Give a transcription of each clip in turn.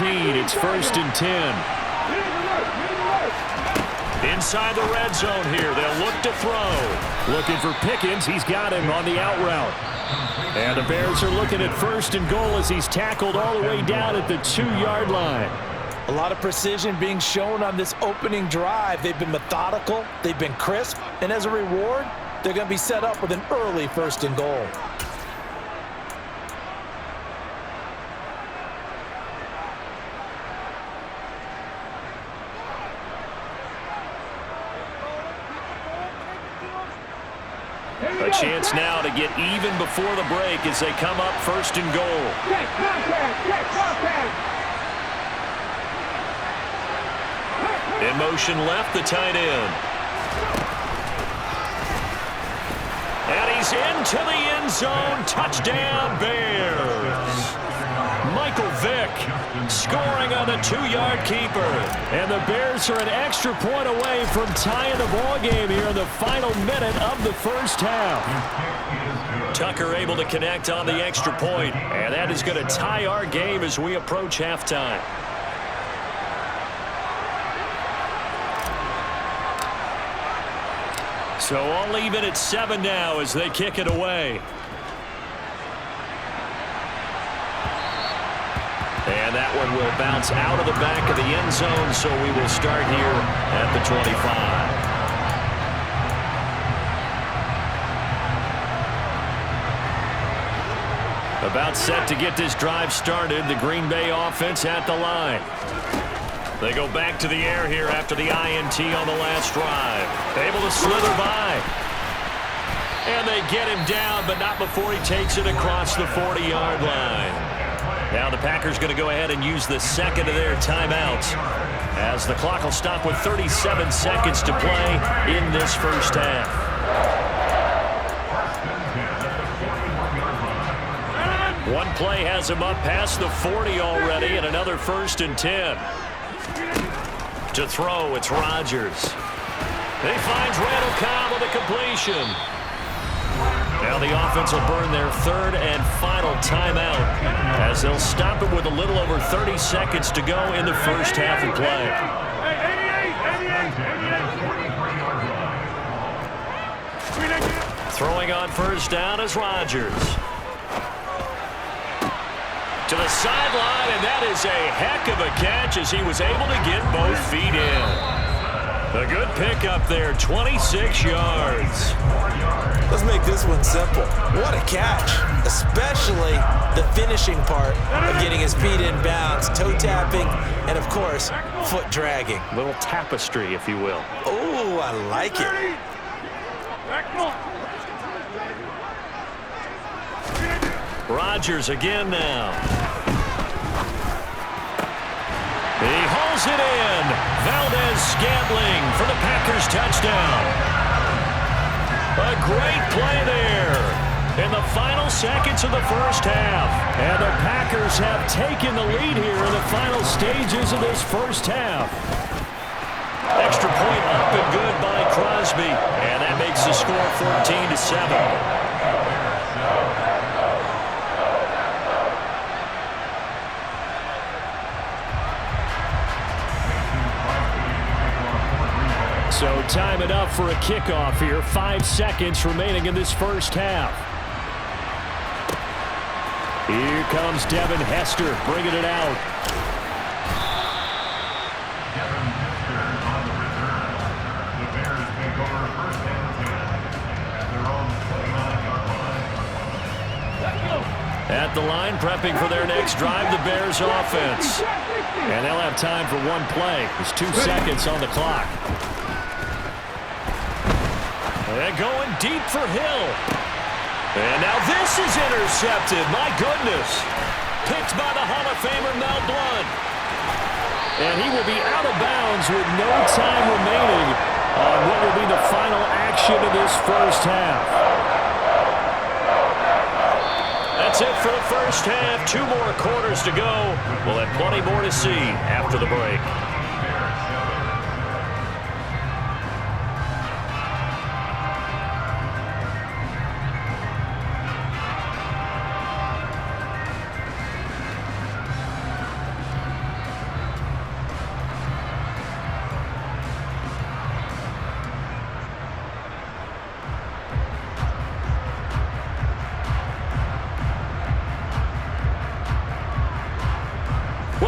14. It's 1st and 10. Inside the red zone here. They'll look to throw. Looking for Pickens. He's got him on the out route. And the Bears are looking at 1st and goal as he's tackled all the way down at the 2-yard line. A lot of precision being shown on this opening drive. They've been methodical. They've been crisp. And as a reward, they're going to be set up with an early 1st and goal. A chance now to get even before the break as they come up 1st and goal. In motion left, the tight end. And he's into the end zone. Touchdown, Bears. Michael Vick scoring on the 2-yard keeper. And the Bears are an extra point away from tying the ball game here in the final minute of the first half. Tucker able to connect on the extra point, and that is going to tie our game as we approach halftime. So all even at 7 now as they kick it away. And that one will bounce out of the back of the end zone, so we will start here at the 25. About set to get this drive started. The Green Bay offense at the line. They go back to the air here after the INT on the last drive. Able to slither by. And they get him down, but not before he takes it across the 40-yard line. Now the Packers going to go ahead and use the second of their timeouts as the clock will stop with 37 seconds to play in this first half. One play has him up past the 40 already, and another 1st and 10. To throw, it's Rodgers. He finds Randall Cobb with a completion. Now the offense will burn their 3rd and final timeout as they'll stop it with a little over 30 seconds to go in the first half of play. Throwing on 1st down is Rodgers. To the sideline, and that is a heck of a catch as he was able to get both feet in. A good pickup there, 26 yards. Let's make this one simple. What a catch, especially the finishing part of getting his feet in bounds, toe tapping, and of course, foot dragging. A little tapestry, if you will. Oh, I like it. Rodgers again now. He hauls it in. Valdez-Scantling for the Packers touchdown. A great play there in the final seconds of the first half. And the Packers have taken the lead here in the final stages of this first half. Extra point up and good by Crosby. And that makes the score 14-7. So time it up for a kickoff here. 5 seconds remaining in this first half. Here comes Devin Hester bringing it out. At the line, prepping for their next drive, the Bears offense. And they'll have time for one play. There's 2 seconds on the clock. And going deep for Hill. And now this is intercepted. My goodness. Picked by the Hall of Famer Mel Blount. And he will be out of bounds with no time remaining on what will be the final action of this first half. That's it for the first half. 2 more quarters to go. We'll have plenty more to see after the break.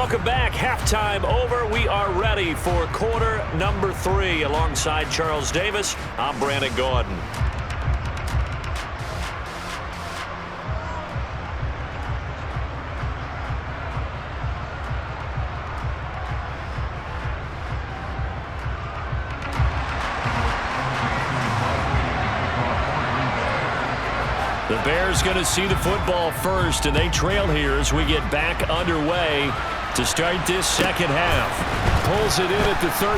Welcome back. Halftime over. We are ready for quarter number 3. Alongside Charles Davis, I'm Brandon Gordon. The Bears going to see the football first, and they trail here as we get back underway to start this second half. Pulls it in at the 13.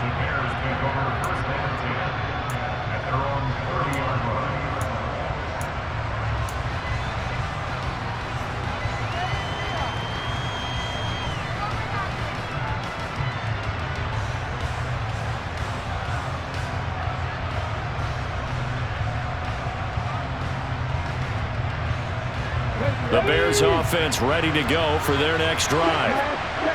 The Bears take over first and 10 at their own 30-yard line. The Bears offense ready to go for their next drive.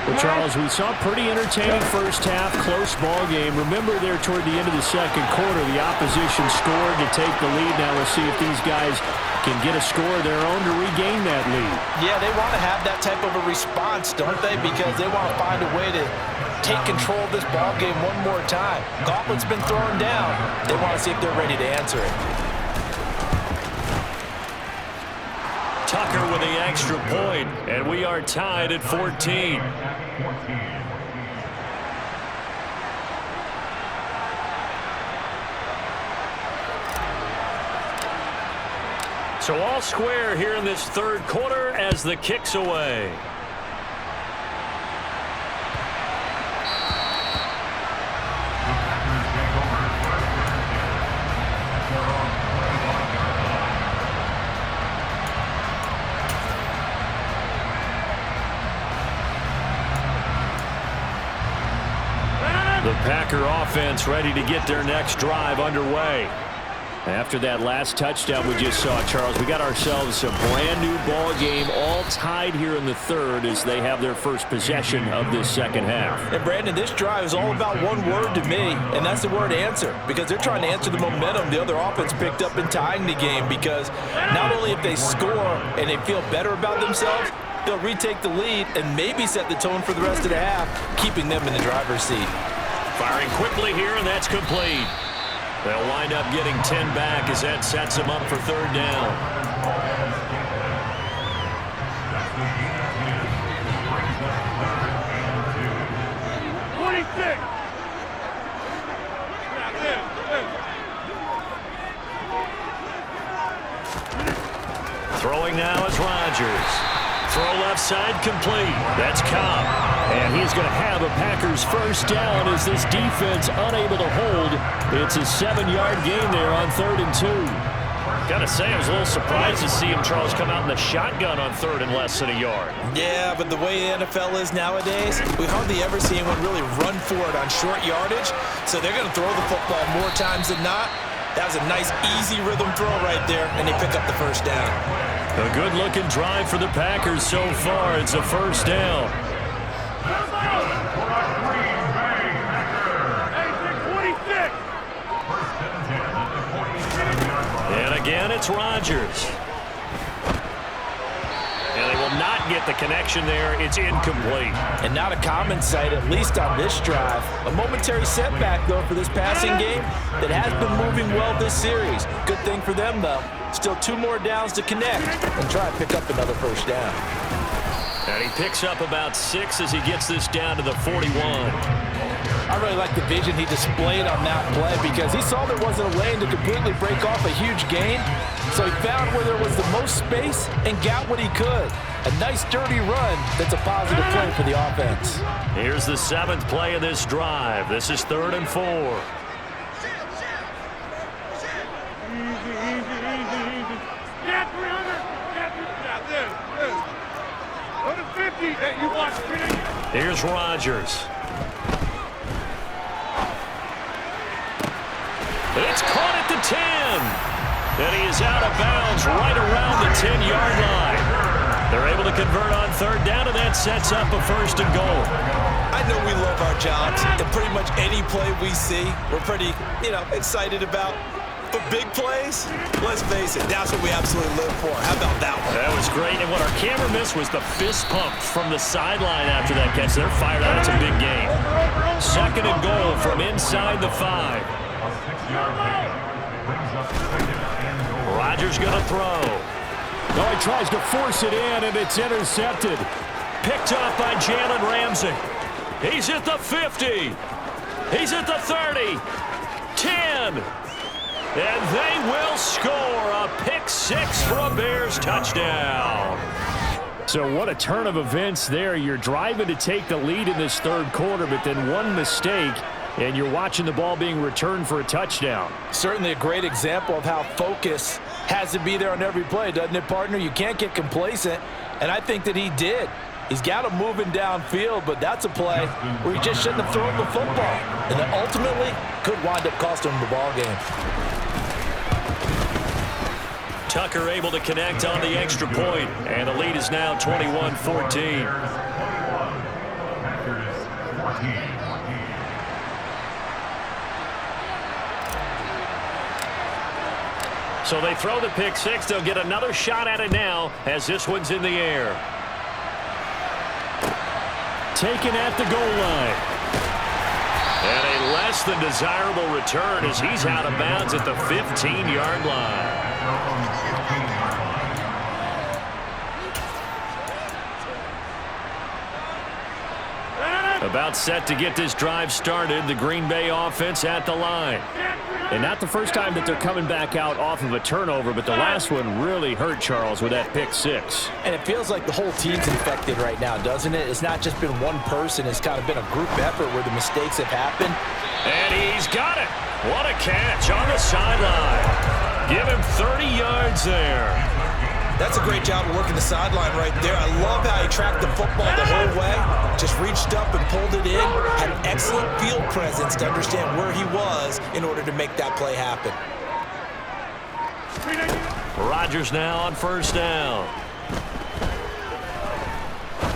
Well, Charles, we saw a pretty entertaining first half, close ball game. Remember there toward the end of the second quarter, the opposition scored to take the lead. Now let's see if these guys can get a score of their own to regain that lead. Yeah, they want to have that type of a response, don't they? Because they want to find a way to take control of this ball game one more time. Gauntlet's been thrown down. They want to see if they're ready to answer it. Tucker with the extra point, and we are tied at 14. So all square here in this third quarter as the kick's away. The Packer offense ready to get their next drive underway. After that last touchdown we just saw, Charles, we got ourselves a brand new ball game, all tied here in the third as they have their first possession of this second half. And Brandon, this drive is all about one word to me, and that's the word answer, because they're trying to answer the momentum the other offense picked up in tying the game, because not only if they score and they feel better about themselves, they'll retake the lead and maybe set the tone for the rest of the half, keeping them in the driver's seat. Firing quickly here, and that's complete. They'll wind up getting 10 back as that sets them up for third down. Throwing now is Rodgers. Throw left side complete. That's Cobb. And he's going to have a Packers first down as this defense unable to hold. It's a 7-yard gain there on 3rd and 2. Got to say, I was a little surprised to see him, Charles, come out in the shotgun on 3rd and less than a yard. Yeah, but the way the NFL is nowadays, we hardly ever see anyone really run for it on short yardage. So they're going to throw the football more times than not. That was a nice, easy rhythm throw right there, and they pick up the first down. A good-looking drive for the Packers so far. It's a first down. And again, it's Rodgers. And they will not get the connection there. It's incomplete. And not a common sight, at least on this drive. A momentary setback, though, for this passing game that has been moving well this series. Good thing for them, though. Still 2 more downs to connect and try to pick up another first down. And he picks up about 6 as he gets this down to the 41. I really like the vision he displayed on that play because he saw there wasn't a lane to completely break off a huge gain. So he found where there was the most space and got what he could. A nice, dirty run that's a positive play for the offense. Here's the 7th play of this drive. This is 3rd and 4. Here's Rodgers. It's caught at the 10. And he is out of bounds right around the 10-yard line. They're able to convert on 3rd down, and that sets up a 1st and goal. I know we love our jobs, and pretty much any play we see, we're pretty, excited about. But big plays, let's face it, that's what we absolutely live for. How about that one? That was great, and what our camera missed was the fist pump from the sideline after that catch. They're fired out. It's a big game. 2nd and goal from inside the 5. Rodgers going to throw. No, he tries to force it in, and it's intercepted. Picked off by Jalen Ramsey. He's at the 50. He's at the 30. 10. And they will score a pick 6 for a Bears touchdown. So what a turn of events there. You're driving to take the lead in this 3rd quarter, but then one mistake, and you're watching the ball being returned for a touchdown. Certainly a great example of how focus has to be there on every play, doesn't it, partner? You can't get complacent, and I think that he did. He's got him moving downfield, but that's a play where he just shouldn't have thrown the football. And that ultimately could wind up costing him the ball game. Tucker able to connect on the extra point, and the lead is now 21-14. So they throw the pick 6. They'll get another shot at it now as this one's in the air. Taken at the goal line. And a less than desirable return as he's out of bounds at the 15-yard line. About set to get this drive started. The Green Bay offense at the line. And not the first time that they're coming back out off of a turnover, but the last one really hurt Charles with that pick 6. And it feels like the whole team's infected right now, doesn't it? It's not just been one person. It's kind of been a group effort where the mistakes have happened. And he's got it. What a catch on the sideline. Give him 30 yards there. That's a great job of working the sideline right there. I love how he tracked the football the whole way. Just reached up and pulled it in. Had an excellent field presence to understand where he was in order to make that play happen. Rodgers now on 1st down.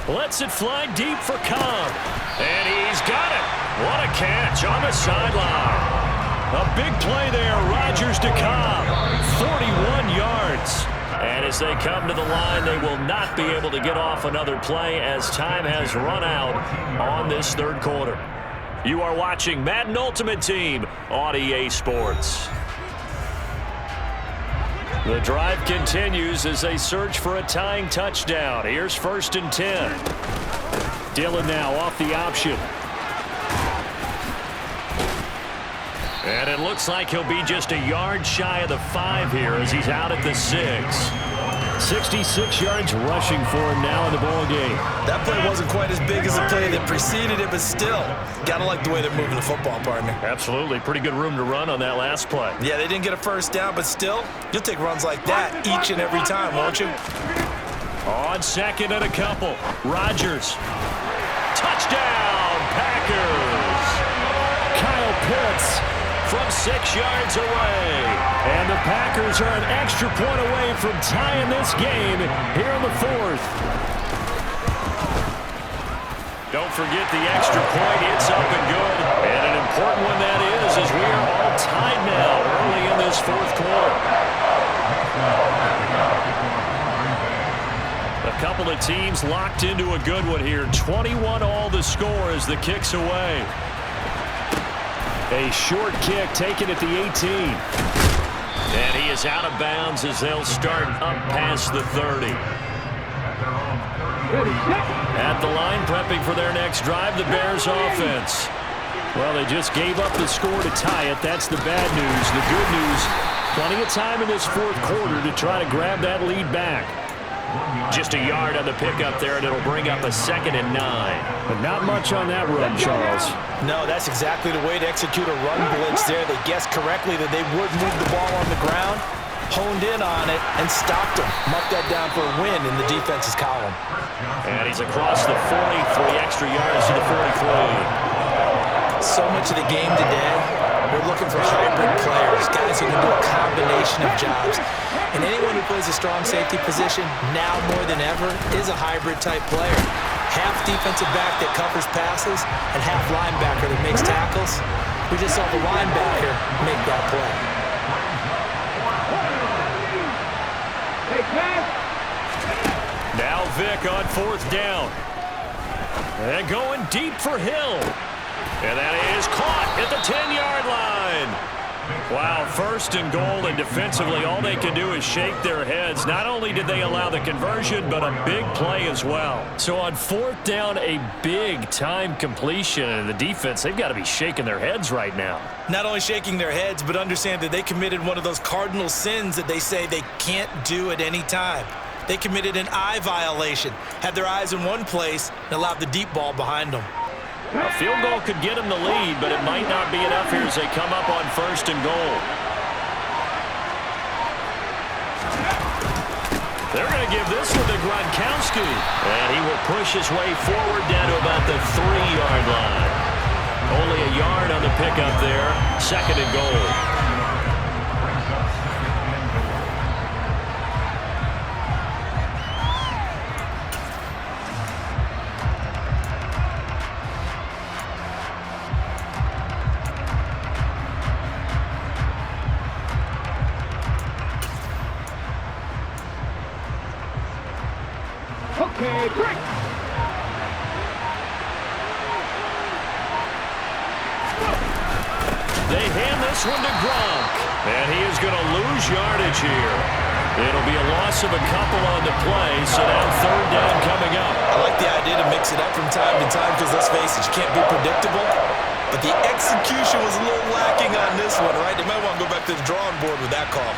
Lets it fly deep for Cobb. And he's got it. What a catch on the sideline. A big play there. Rodgers to Cobb. 41 yards. And as they come to the line, they will not be able to get off another play as time has run out on this 3rd quarter. You are watching Madden Ultimate Team on EA Sports. The drive continues as they search for a tying touchdown. Here's 1st and 10. Dillon now off the option. And it looks like he'll be just a yard shy of the 5 here as he's out at the 6. 66 yards rushing for him now in the ball game. That play wasn't quite as big as the play that preceded it, but still, gotta like the way they're moving the football, partner. Absolutely. Pretty good room to run on that last play. Yeah, they didn't get a 1st down, but still, you'll take runs like that each and every time, won't you? On 2nd and a couple. Rodgers. Touchdown, Packers. Kyle Pitts from 6 yards away. And the Packers are an extra point away from tying this game here in the 4th. Don't forget the extra point. It's up and good. And an important one that is as we are all tied now early in this 4th quarter. A couple of teams locked into a good one here. 21 all the score as the kick's away. A short kick taken at the 18. And he is out of bounds as they'll start up past the 30. At the line, prepping for their next drive, the Bears offense. Well, they just gave up the score to tie it. That's the bad news. The good news, plenty of time in this 4th quarter to try to grab that lead back. Just a yard on the pickup there, and it'll bring up a 2nd and 9. But not much on that run, Charles. No, that's exactly the way to execute a run blitz there. They guessed correctly that they would move the ball on the ground, honed in on it, and stopped them. Marked that down for a win in the defense's column. And he's across the 43, extra yards to the 43. So much of the game today, we're looking for hybrid players, guys who can do a combination of jobs. And anyone who plays a strong safety position, now more than ever, is a hybrid-type player. Half defensive back that covers passes and half linebacker that makes tackles. We just saw the linebacker make that play. Vick on 4th down. And going deep for Hill. And that is caught at the 10-yard line. Wow, 1st and goal, and defensively all they can do is shake their heads. Not only did they allow the conversion, but a big play as well. So on 4th down, a big-time completion, and the defense, they've got to be shaking their heads right now. Not only shaking their heads, but understand that they committed one of those cardinal sins that they say they can't do at any time. They committed an eye violation, had their eyes in one place, and allowed the deep ball behind them. A field goal could get them the lead, but it might not be enough here as they come up on 1st and goal. They're going to give this one to Gronkowski. And he will push his way forward down to about the 3-yard line. Only a yard on the pickup there. 2nd and goal. Okay, break. They hand this one to Gronk. And he is going to lose yardage here. It'll be a loss of a couple on the play, so now 3rd down coming up. I like the idea to mix it up from time to time because, let's face it, you can't be predictable. But the execution was a little lacking on this one, right? They might want to go back to the drawing board with that call.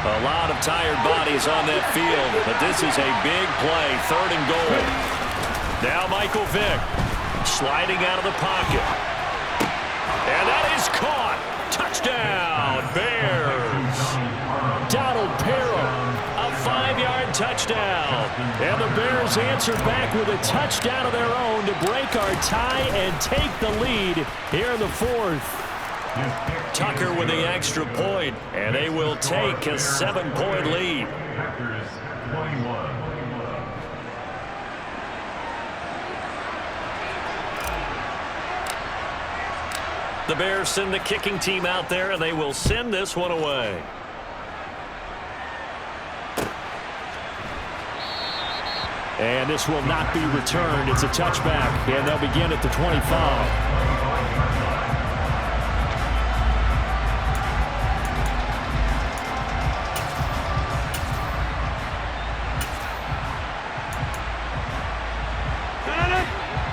A lot of tired bodies on that field, but this is a big play, 3rd and goal. Now Michael Vick sliding out of the pocket. And that is caught. Touchdown, Bears. Donald Parham, a 5-yard touchdown. And the Bears answer back with a touchdown of their own to break our tie and take the lead here in the 4th. Tucker with the extra point, and they will take a 7-point lead. Packers 21. The Bears send the kicking team out there, and they will send this one away. And this will not be returned. It's a touchback, and they'll begin at the 25.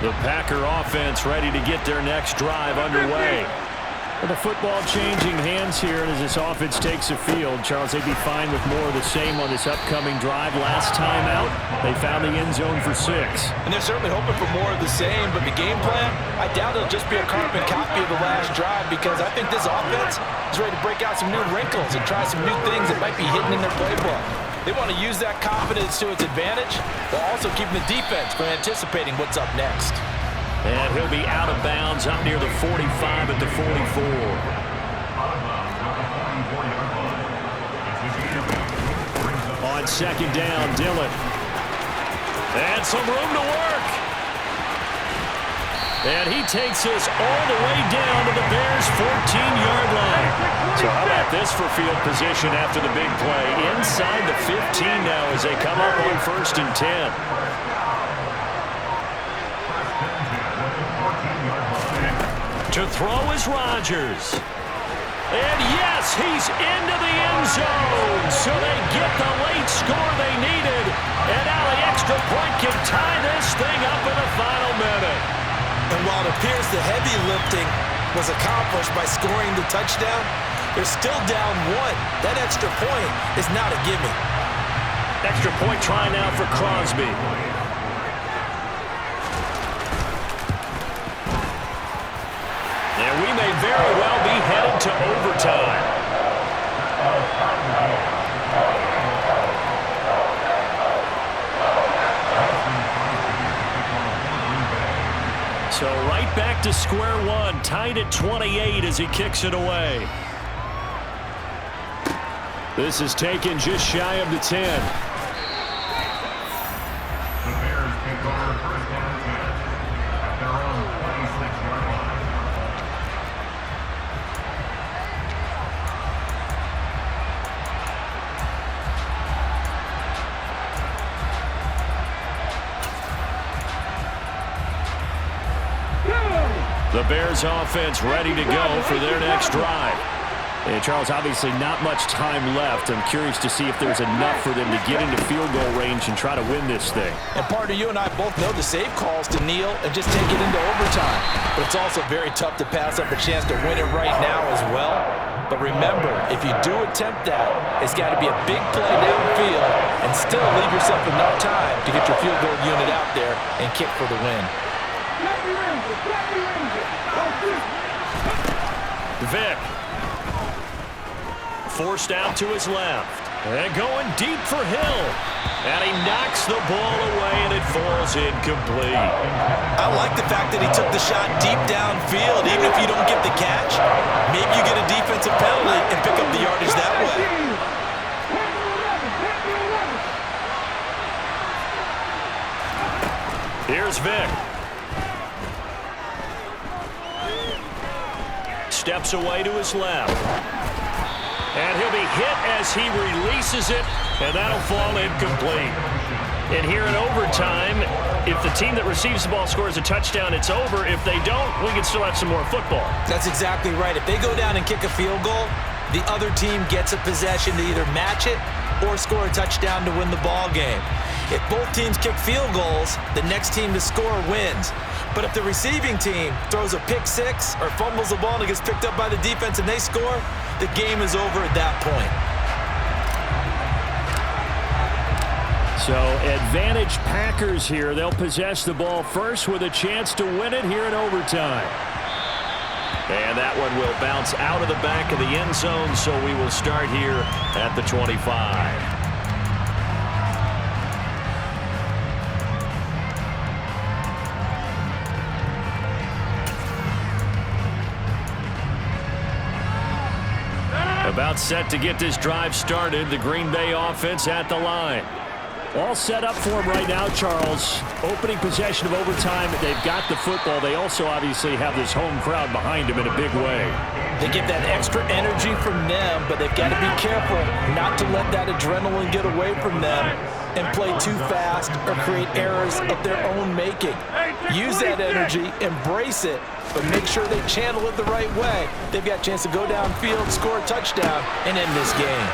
The Packer offense ready to get their next drive underway. Well, the football changing hands here, and as this offense takes the field, Charles, they'd be fine with more of the same on this upcoming drive. Last time out, they found the end zone for 6. And they're certainly hoping for more of the same, but the game plan, I doubt it'll just be a carbon copy of the last drive because I think this offense is ready to break out some new wrinkles and try some new things that might be hidden in their playbook. They want to use that confidence to its advantage while also keeping the defense from anticipating what's up next. And he'll be out of bounds up near the 45 at the 44. On 2nd down, Dillon. And some room to work. And he takes us all the way down to the Bears' 14-yard line. So how about this for field position after the big play? Inside the 15 now as they come up on 1st and 10. To throw is Rodgers. And yes, he's into the end zone. So they get the late score they needed. And now the extra point can tie this thing up in the final minute. And while it appears the heavy lifting was accomplished by scoring the touchdown, they're still down 1. That extra point is not a gimme. Extra point try now for Crosby. And we may very well be headed to overtime. So right back to square one, tied at 28 as he kicks it away. This is taken just shy of the 10. The Bears take over 1st and 10 at their own 26-yard line. The Bears offense ready to go for their next drive. And Charles, obviously not much time left. I'm curious to see if there's enough for them to get into field goal range and try to win this thing. And partner, you and I both know the safe calls to kneel and just take it into overtime. But it's also very tough to pass up a chance to win it right now as well. But remember, if you do attempt that, it's got to be a big play downfield and still leave yourself enough time to get your field goal unit out there and kick for the win. Vic. Forced out to his left. And going deep for Hill. And he knocks the ball away, and it falls incomplete. I like the fact that he took the shot deep downfield. Even if you don't get the catch, maybe you get a defensive penalty and pick up the yardage that way. Here's Vic. Steps away to his left. And he'll be hit as he releases it, and that'll fall incomplete. And here in overtime, if the team that receives the ball scores a touchdown, it's over. If they don't, we can still have some more football. That's exactly right. If they go down and kick a field goal, the other team gets a possession to either match it or score a touchdown to win the ball game. If both teams kick field goals, the next team to score wins. But if the receiving team throws a pick six or fumbles the ball and it gets picked up by the defense and they score, the game is over at that point. So advantage Packers here. They'll possess the ball first with a chance to win it here in overtime. And that one will bounce out of the back of the end zone, so we will start here at the 25. About set to get this drive started. The Green Bay offense at the line. All set up for him right now, Charles. Opening possession of overtime. They've got the football. They also obviously have this home crowd behind them in a big way. They get that extra energy from them, but they've got to be careful not to let that adrenaline get away from them and play too fast or create errors of their own making. Use that energy, embrace it, but make sure they channel it the right way. They've got a chance to go downfield, score a touchdown, and end this game.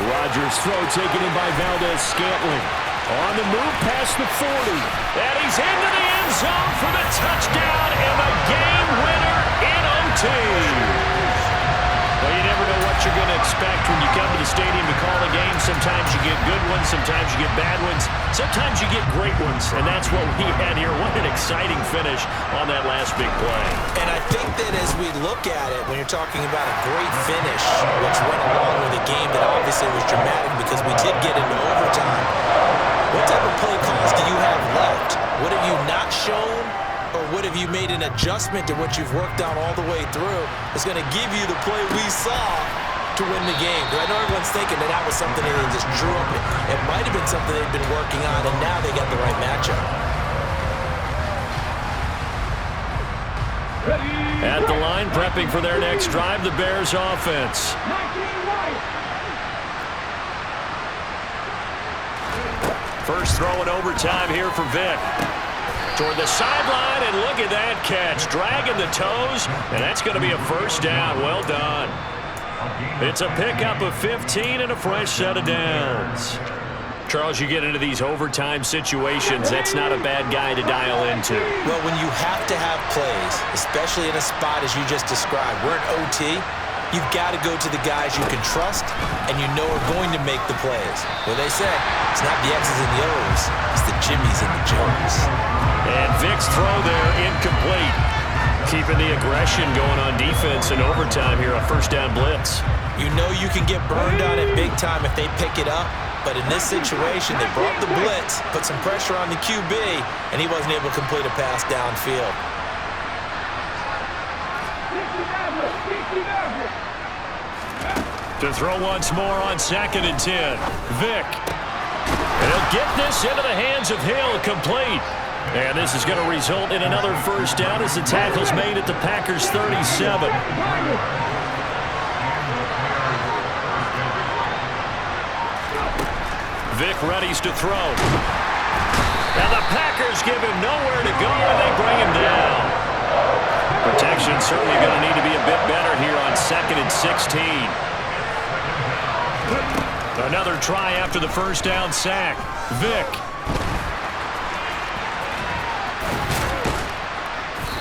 Rodgers' throw taken in by Valdez-Scantling. On the move past the 40. And he's into the end zone for the touchdown and the game winner in OT. Well, you never know what you're going to expect when you come to the stadium to call a game. Sometimes you get good ones, sometimes you get bad ones, sometimes you get great ones, and that's what we had here. What an exciting finish on that last big play. And I think that as we look at it, when you're talking about a great finish, which went along with a game that obviously was dramatic because we did get into overtime, what type of play calls do you have left? What have you not shown? Or what have you made an adjustment to what you've worked on all the way through is going to give you the play we saw to win the game? Because I know everyone's thinking that that was something that they just drew up. It might have been something they've been working on, and now they got the right matchup. At the line, prepping for their next drive, the Bears offense. First throw in overtime here for Vic. Toward the sideline, and look at that catch. Dragging the toes, and that's going to be a first down. Well done. It's a pickup of 15 and a fresh set of downs. Charles, you get into these overtime situations, that's not a bad guy to dial into. Well, when you have to have plays, especially in a spot as you just described, we're in OT, you've got to go to the guys you can trust and you know are going to make the plays. Well, they say it's not the X's and the O's, it's the Jimmys and the Joes. And Vic's throw there incomplete. Keeping the aggression going on defense in overtime here, a first down blitz. You know you can get burned on it big time if they pick it up, but in this situation, they brought the blitz, put some pressure on the QB, and he wasn't able to complete a pass downfield. To throw once more on 2nd and 10. Vic. And he'll get this into the hands of Hill, complete. And this is going to result in another first down as the tackle's made at the Packers' 37. Vic readies to throw. And the Packers give him nowhere to go, and they bring him down. Protection certainly going to need to be a bit better here on 2nd and 16. Another try after the first down sack. Vick.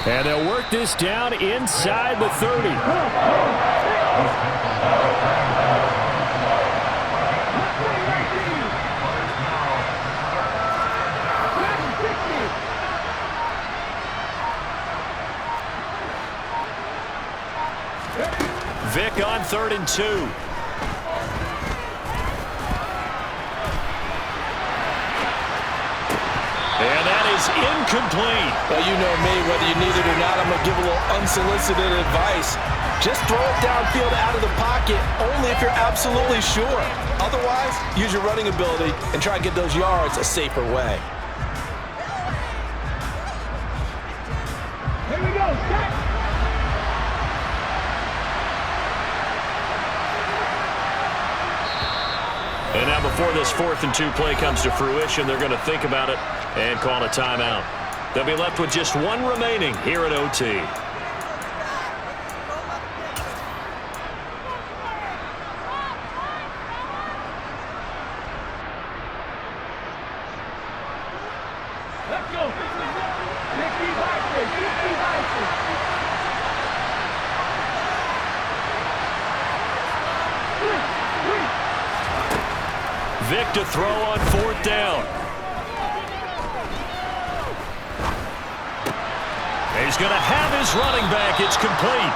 And they'll work this down inside the 30. Vick on 3rd and 2. And that is incomplete. Well, you know me, whether you need it or not, I'm going to give a little unsolicited advice. Just throw it downfield out of the pocket, only if you're absolutely sure. Otherwise, use your running ability and try and get those yards a safer way. Here we go, set. And now before this 4th and 2 play comes to fruition, they're going to think about it and call a timeout. They'll be left with just one remaining here at OT. Let's go. 50 Vick to throw on 4th down. He's going to have his running back. It's complete.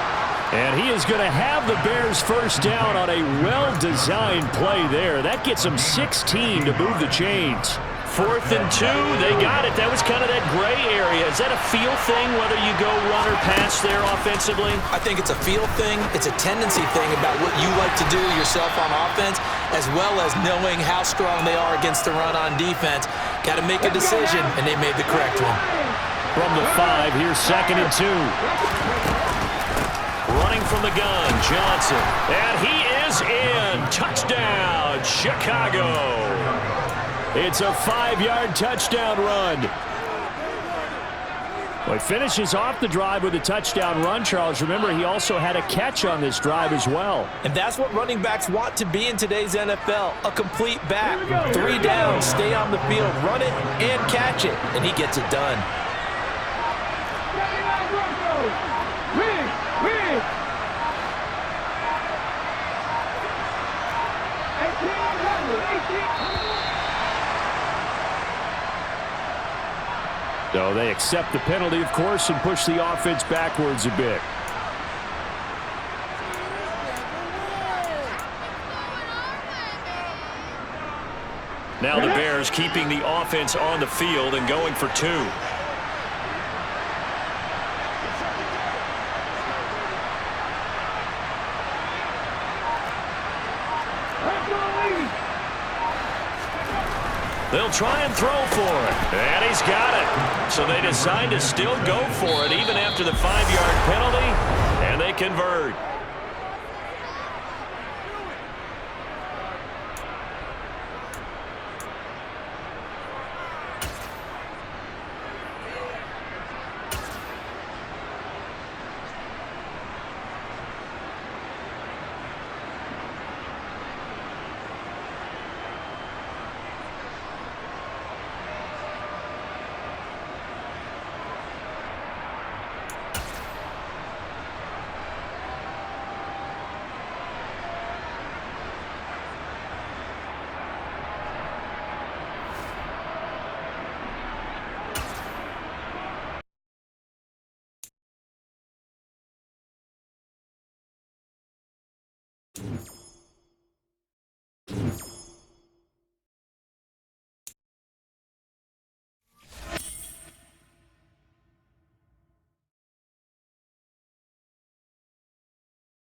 And he is going to have the Bears first down on a well-designed play there. That gets them 16 to move the chains. 4th and 2, they got it. That was kind of that gray area. Is that a feel thing, whether you go run or pass there offensively? I think it's a feel thing. It's a tendency thing about what you like to do yourself on offense, as well as knowing how strong they are against the run on defense. Got to make a decision, and they made the correct one. From the 5, here's 2nd and 2. Running from the gun, Johnson. And he is in. Touchdown, Chicago. It's a 5-yard touchdown run. Well, he finishes off the drive with a touchdown run, Charles. Remember, he also had a catch on this drive as well. And that's what running backs want to be in today's NFL, a complete back. 3 down, stay on the field, run it, and catch it. And he gets it done. So they accept the penalty, of course, and push the offense backwards a bit. Now the Bears keeping the offense on the field and going for 2. They'll try and throw for it. And he's got it. So they decide to still go for it even after the 5-yard penalty. And they convert.